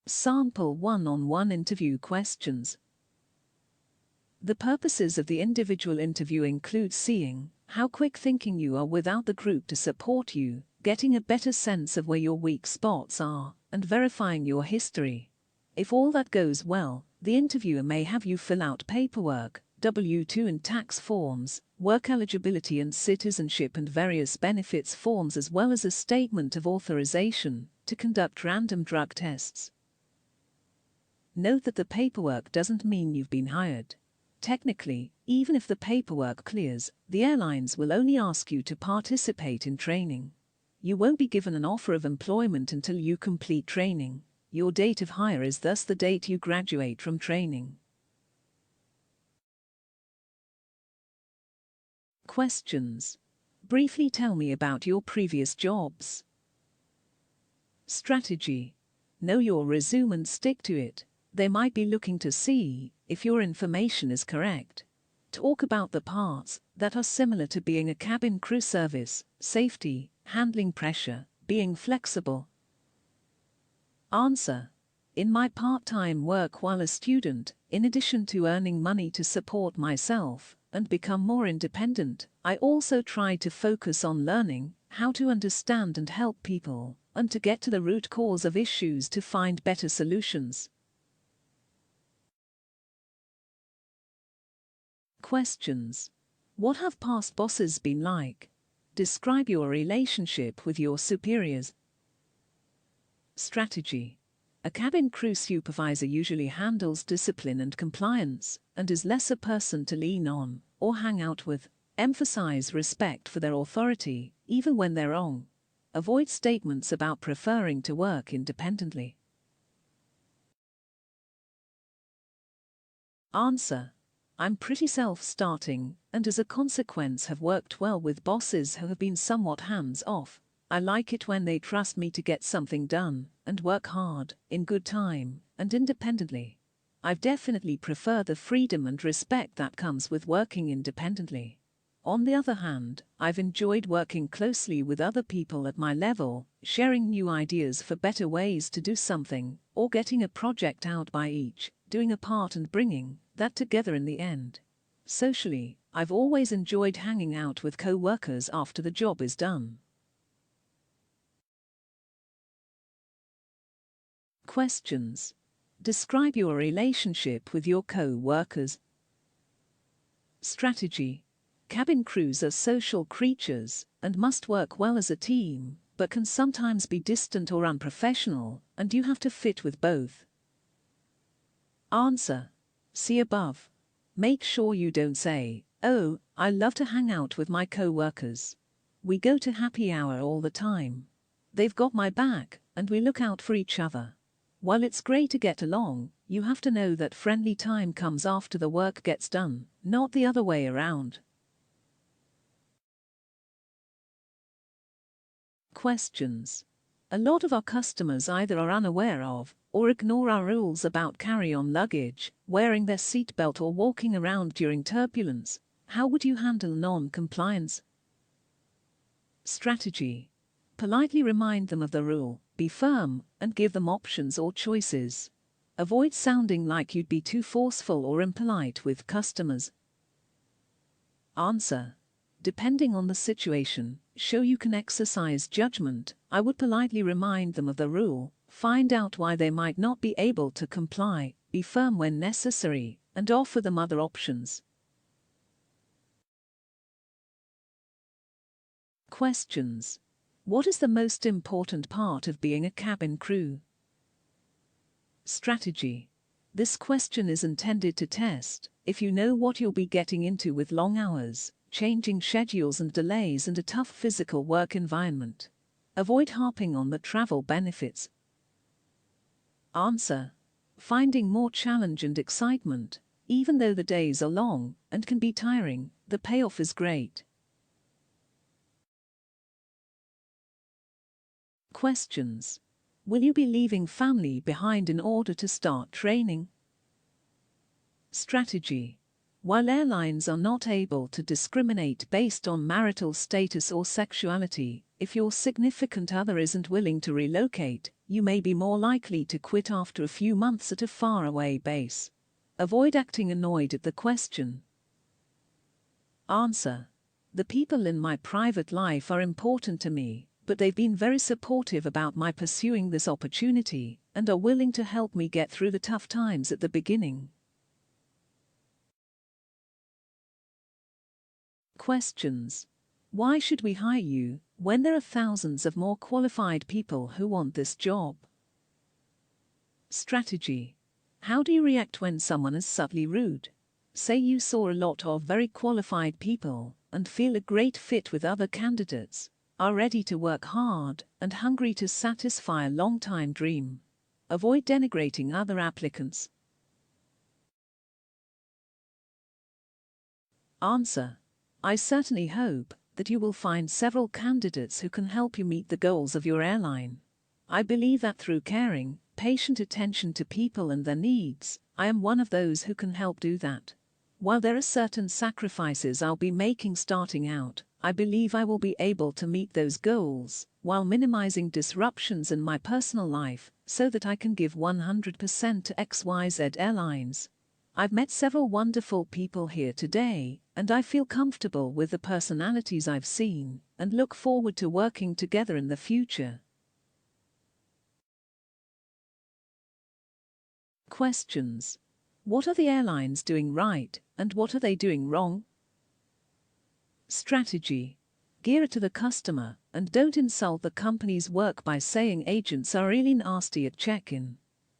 Sample one-on-one interview questions. The purposes of the individual interview include seeing how quick thinking you are without the group to support you, getting a better sense of where your weak spots are, and verifying your history. If all that goes well, the interviewer may have you fill out paperwork, W-2 and tax forms, work eligibility and citizenship and various benefits forms, as well as a statement of authorization to conduct random drug tests. Note that the paperwork doesn't mean you've been hired. Technically, even if the paperwork clears, the airlines will only ask you to participate in training. You won't be given an offer of employment until you complete training. Your date of hire is thus the date you graduate from training. Questions. Briefly tell me about your previous jobs. Strategy. Know your resume and stick to it. They might be looking to see if your information is correct. Talk about the parts that are similar to being a cabin crew: service, safety, handling pressure, being flexible. Answer. In my part-time work while a student, in addition to earning money to support myself and become more independent, I also try to focus on learning how to understand and help people, and to get to the root cause of issues to find better solutions. Questions. What have past bosses been like? Describe your relationship with your superiors. Strategy. A cabin crew supervisor usually handles discipline and compliance, and is less a person to lean on or hang out with. Emphasize respect for their authority, even when they're wrong. Avoid statements about preferring to work independently. Answer. I'm pretty self-starting, and as a consequence have worked well with bosses who have been somewhat hands-off. I like it when they trust me to get something done, and work hard, in good time, and independently. I've definitely preferred the freedom and respect that comes with working independently. On the other hand, I've enjoyed working closely with other people at my level, sharing new ideas for better ways to do something, or getting a project out by each, doing a part and bringing that together in the end. Socially, I've always enjoyed hanging out with co-workers after the job is done. Questions. Describe your relationship with your co-workers. Strategy. Cabin crews are social creatures and must work well as a team, but can sometimes be distant or unprofessional, and you have to fit with both. Answer. See above. Make sure you don't say, "Oh, I love to hang out with my co-workers. We go to happy hour all the time. They've got my back, and we look out for each other." While it's great to get along, you have to know that friendly time comes after the work gets done, not the other way around. Questions. A lot of our customers either are unaware of or ignore our rules about carry-on luggage, wearing their seatbelt, or walking around during turbulence. How would you handle non-compliance? Strategy. Politely remind them of the rule, be firm, and give them options or choices. Avoid sounding like you'd be too forceful or impolite with customers. Answer. Depending on the situation, show you can exercise judgment. I would politely remind them of the rule, find out why they might not be able to comply, be firm when necessary, and offer them other options. Questions. What is the most important part of being a cabin crew? Strategy. This question is intended to test if you know what you'll be getting into with long hours, changing schedules and delays, and a tough physical work environment. Avoid harping on the travel benefits. Answer. Finding more challenge and excitement. Even though the days are long and can be tiring, the payoff is great. Questions. Will you be leaving family behind in order to start training? Strategy. While airlines are not able to discriminate based on marital status or sexuality, if your significant other isn't willing to relocate, You may be more likely to quit after a few months at a faraway base. Avoid acting annoyed at the question. Answer: the people in my private life are important to me, but they've been very supportive about my pursuing this opportunity and are willing to help me get through the tough times at the beginning. Questions: why should we hire you when there are thousands of more qualified people who want this job? Strategy: how do you react when someone is subtly rude? Say you saw a lot of very qualified people and feel a great fit with other candidates, are ready to work hard and hungry to satisfy a long-time dream. Avoid denigrating other applicants. Answer: I certainly hope that you will find several candidates who can help you meet the goals of your airline. I believe that through caring, patient attention to people and their needs, I am one of those who can help do that. While there are certain sacrifices I'll be making starting out, I believe I will be able to meet those goals while minimizing disruptions in my personal life so that I can give 100% to XYZ Airlines. I've met several wonderful people here today, and I feel comfortable with the personalities I've seen and look forward to working together in the future. Questions: what are the airlines doing right and what are they doing wrong? Strategy: gear it to the customer and don't insult the company's work by saying agents are really nasty at check-in.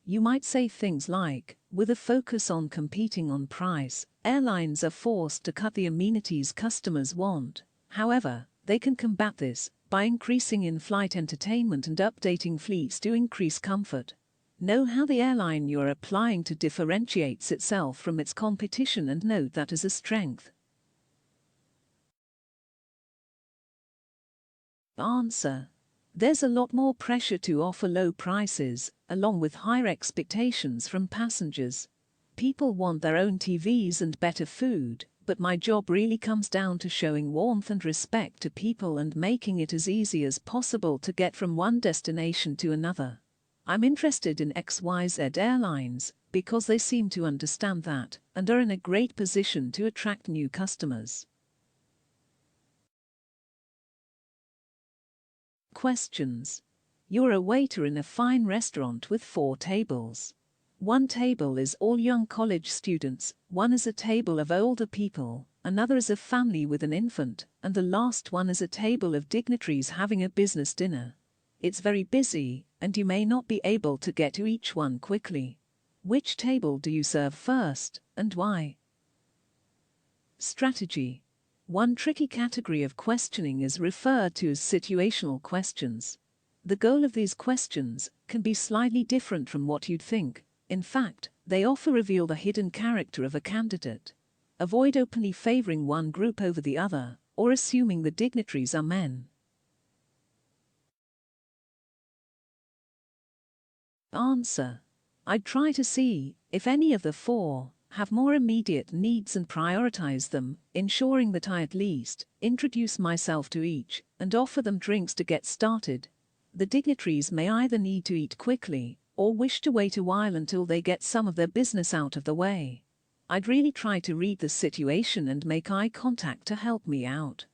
You might say things like, with a focus on competing on price, airlines are forced to cut the amenities customers want. However, they can combat this by increasing in-flight entertainment and updating fleets to increase comfort. Know how the airline you're applying to differentiates itself from its competition and note that as a strength. Answer: there's a lot more pressure to offer low prices, along with higher expectations from passengers. People want their own TVs and better food, but my job really comes down to showing warmth and respect to people and making it as easy as possible to get from one destination to another. I'm interested in XYZ Airlines because they seem to understand that and are in a great position to attract new customers. Questions: you're a waiter in a fine restaurant with 4 tables. One table is all young college students, one is a table of older people, another is a family with an infant, and the last one is a table of dignitaries having a business dinner. It's very busy, and you may not be able to get to each one quickly. Which table do you serve first, and why? Strategy: one tricky category of questioning is referred to as situational questions. The goal of these questions can be slightly different from what you'd think. In fact, they often reveal the hidden character of a candidate. Avoid openly favoring one group over the other, or assuming the dignitaries are men. Answer: I'd try to see if any of the 4 have more immediate needs and prioritize them, ensuring that I at least introduce myself to each and offer them drinks to get started. The dignitaries may either need to eat quickly or wish to wait a while until they get some of their business out of the way. I'd really try to read the situation and make eye contact to help me out.